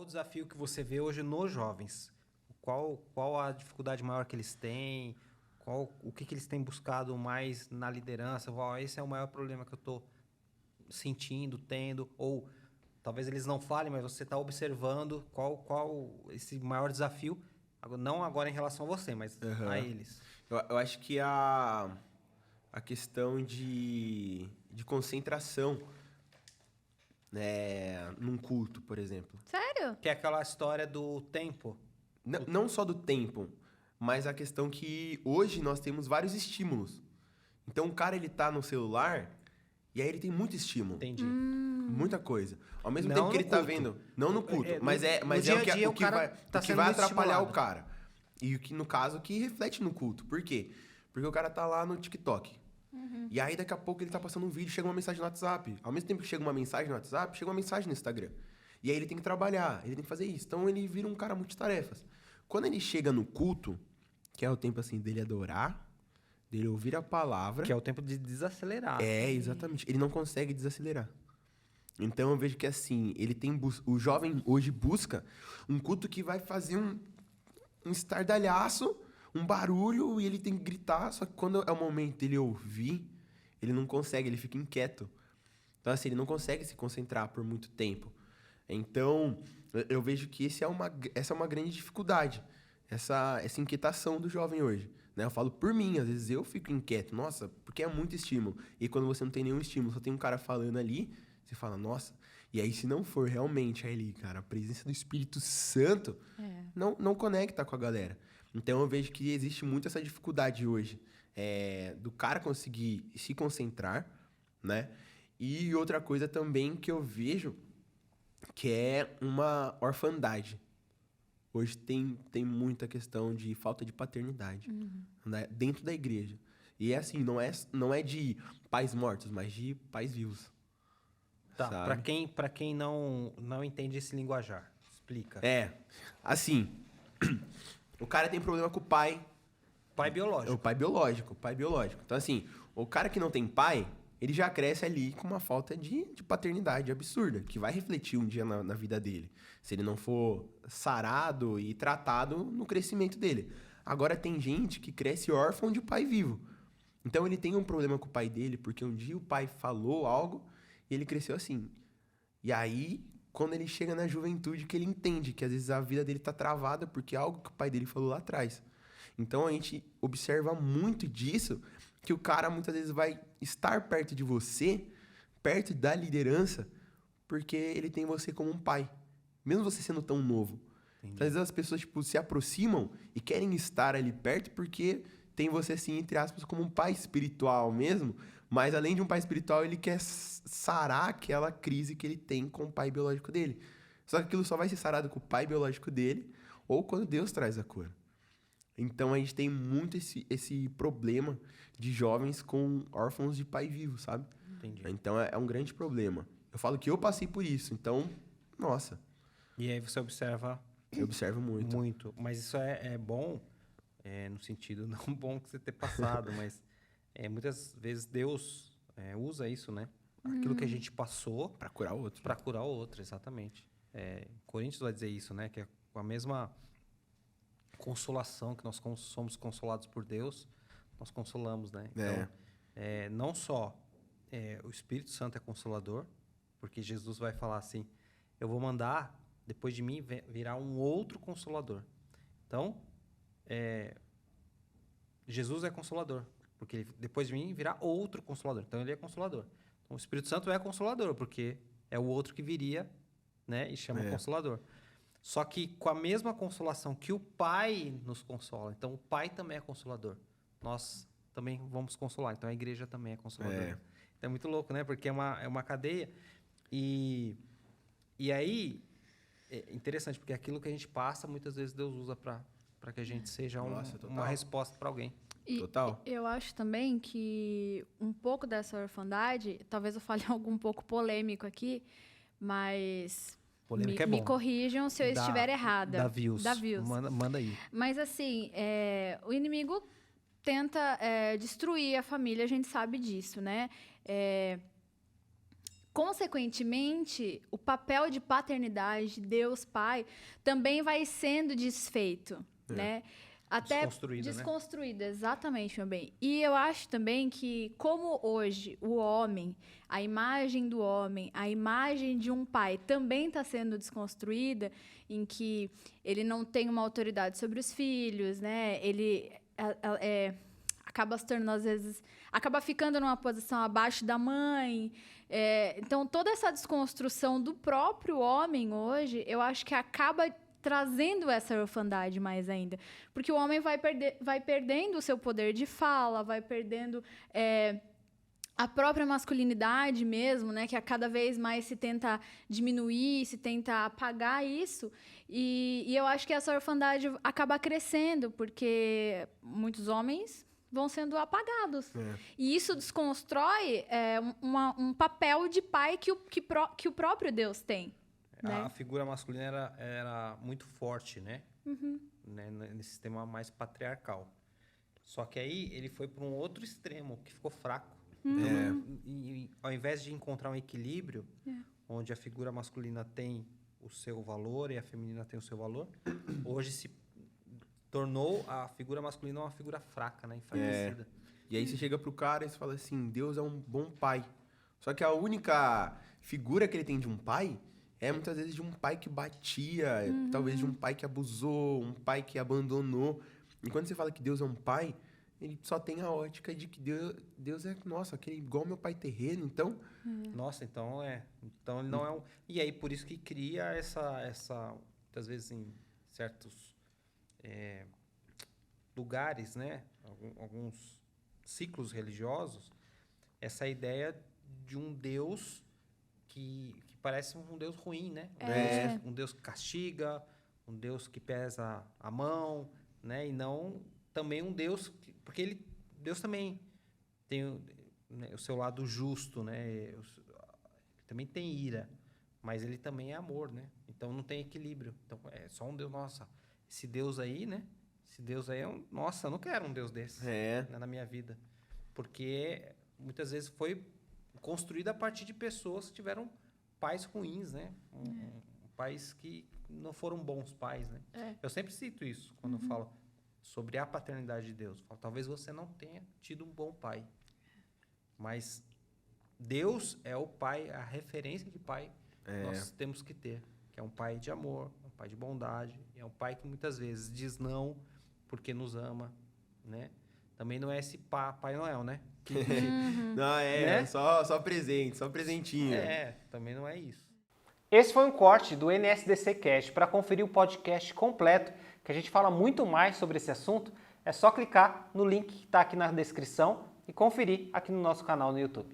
Qual o desafio que você vê hoje nos jovens? Qual a dificuldade maior que eles têm? O que eles têm buscado mais na liderança? Esse é o maior problema que eu estou sentindo, tendo. Ou talvez eles não falem, mas você está observando qual esse maior desafio. Não agora em relação a você, mas a eles. Eu acho que a questão de concentração, né, num culto, por exemplo. Sério? Que é aquela história do tempo. Não só do tempo, mas a questão que hoje nós temos vários estímulos. Então o cara, ele tá no celular e aí ele tem muito estímulo. Entendi. Muita coisa. Ao mesmo Não tempo que no ele tá culto. vendo... Não no culto, No mas dia a o que, dia o que o cara vai, tá o que sendo vai muito atrapalhar estimulado. o cara. E o que, no caso, que reflete no culto. Por quê? Porque o cara tá lá no TikTok. E aí, daqui a pouco, ele tá passando um vídeo, chega uma mensagem no WhatsApp. Ao mesmo tempo que chega uma mensagem no WhatsApp, chega uma mensagem no Instagram. E aí ele tem que trabalhar, ele tem que fazer isso. Então ele vira um cara multitarefas. Quando ele chega no culto, que é o tempo assim dele adorar, dele ouvir a palavra. Que é o tempo de desacelerar. É, exatamente. Ele não consegue desacelerar. Então eu vejo que assim, o jovem hoje busca um culto que vai fazer um estardalhaço, um barulho, e ele tem que gritar, só que quando é o momento dele ouvir, ele não consegue, ele fica inquieto. Então assim, ele não consegue se concentrar por muito tempo. Então, eu vejo que essa é uma grande dificuldade, essa inquietação do jovem hoje. Né? Eu falo por mim, às vezes eu fico inquieto, nossa, porque é muito estímulo. E quando você não tem nenhum estímulo, só tem um cara falando ali, você fala, nossa. E aí, se não for realmente ali, cara, a presença do Espírito Santo, não conecta com a galera. Então, eu vejo que existe muito essa dificuldade hoje, do cara conseguir se concentrar, né? E outra coisa também que eu vejo, que é uma orfandade. Hoje tem muita questão de falta de paternidade, né, dentro da igreja. E é assim, não é de pais mortos, mas de pais vivos. Tá, Sabe? pra quem não entende esse linguajar, explica. Assim, o cara tem problema com o pai. Pai É biológico. o pai biológico. Então, assim, o cara que não tem pai, ele já cresce ali com uma falta de paternidade absurda, que vai refletir um dia na vida dele, se ele não for sarado e tratado no crescimento dele. Agora, tem gente que cresce órfão de pai vivo. Então, ele tem um problema com o pai dele, porque um dia o pai falou algo e ele cresceu assim. E aí, quando ele chega na juventude, que ele entende que às vezes a vida dele tá travada porque é algo que o pai dele falou lá atrás. Então, a gente observa muito disso, que o cara muitas vezes vai estar perto de você, perto da liderança, porque ele tem você como um pai. Mesmo você sendo tão novo. Às vezes as pessoas se aproximam e querem estar ali perto porque tem você, assim, entre aspas, como um pai espiritual mesmo. Mas além de um pai espiritual, ele quer sarar aquela crise que ele tem com o pai biológico dele. Só que aquilo só vai ser sarado com o pai biológico dele ou quando Deus traz a cura. Então a gente tem muito esse problema de jovens com órfãos de pai vivo, sabe? Entendi. Então é um grande problema. Eu falo que eu passei por isso, então, nossa. E aí você observa Eu observo muito. muito. Mas isso é bom, no sentido não bom que você ter passado, mas muitas vezes Deus usa isso, né? Aquilo que a gente passou Pra curar outro. para curar o outro, exatamente. Coríntios vai dizer isso, né? Que é com a mesma consolação que nós somos consolados por Deus, nós consolamos, né? Então, não só o Espírito Santo é consolador, porque Jesus vai falar assim, eu vou mandar, depois de mim, virá um outro consolador. Então, Jesus é consolador, porque depois de mim virá outro consolador. Então, ele é consolador. Então, o Espírito Santo é consolador, porque é o outro que viria, né? E chama consolador. Só que com a mesma consolação que o Pai nos consola. Então, o Pai também é consolador. Nós também vamos consolar. Então, a igreja também é consoladora. Então, é muito louco, né? Porque é uma cadeia. E aí, é interessante, porque aquilo que a gente passa, muitas vezes Deus usa para que a gente seja uma resposta para alguém. E Total. eu acho também que um pouco dessa orfandade, talvez eu fale algo um pouco polêmico aqui, mas Polêmica é me bom. corrijam se eu estiver errada. Dá views. Dá views. Manda aí. Mas assim, o inimigo tenta destruir a família, a gente sabe disso, né? consequentemente, o papel de paternidade, Deus Pai, também vai sendo desfeito, né? Até desconstruído, exatamente, meu bem. E eu acho também que, como hoje o homem, a imagem do homem, a imagem de um pai também está sendo desconstruída, em que ele não tem uma autoridade sobre os filhos, né? Ele acaba se tornando, às vezes, acaba ficando numa posição abaixo da mãe. Então, toda essa desconstrução do próprio homem hoje, eu acho que acaba trazendo essa orfandade mais ainda. Porque o homem vai perdendo o seu poder de fala, vai perdendo a própria masculinidade mesmo, né? Que a cada vez mais se tenta diminuir, se tenta apagar isso. E eu acho que essa orfandade acaba crescendo, porque muitos homens vão sendo apagados. E isso desconstrói um papel de pai que o próprio Deus tem. A figura masculina era muito forte, né? Né? Nesse sistema mais patriarcal. Só que aí ele foi para um outro extremo, que ficou fraco. E ao invés de encontrar um equilíbrio, onde a figura masculina tem o seu valor e a feminina tem o seu valor, hoje se tornou a figura masculina uma figura fraca, né? Enfraquecida. E aí você chega pro cara e você fala assim, Deus é um bom pai. Só que a única figura que ele tem de um pai é muitas vezes de um pai que batia, talvez de um pai que abusou, um pai que abandonou. E quando você fala que Deus é um pai, ele só tem a ótica de que Deus é, nossa, aquele igual meu pai terreno, então... Nossa, então ele não é um... E aí, por isso que cria essa muitas vezes em certos lugares, né? Alguns ciclos religiosos, essa ideia de um Deus que parece um Deus ruim, né? Um Deus que castiga, um Deus que pesa a mão, né? E não também um Deus... Porque Deus também tem o seu lado justo, né? Ele também tem ira, mas ele também é amor, né? Então não tem equilíbrio. Então é só um Deus, nossa, esse Deus aí, né? Esse Deus aí nossa, eu não quero um Deus desse né, na minha vida. Porque muitas vezes foi construído a partir de pessoas que tiveram pais ruins, né? Pais que não foram bons pais, né? Eu sempre cito isso quando eu falo sobre a paternidade de Deus. Eu falo, talvez você não tenha tido um bom pai, mas Deus é o pai, a referência de pai nós temos que ter, que é um pai de amor, um pai de bondade, é um pai que muitas vezes diz não porque nos ama, né? Também não é esse Papai Noel, né? Não, né? Só presente, só presentinho. Também não é isso. Esse foi um corte do NSDC Cast. Para conferir o podcast completo, que a gente fala muito mais sobre esse assunto, é só clicar no link que está aqui na descrição e conferir aqui no nosso canal no YouTube.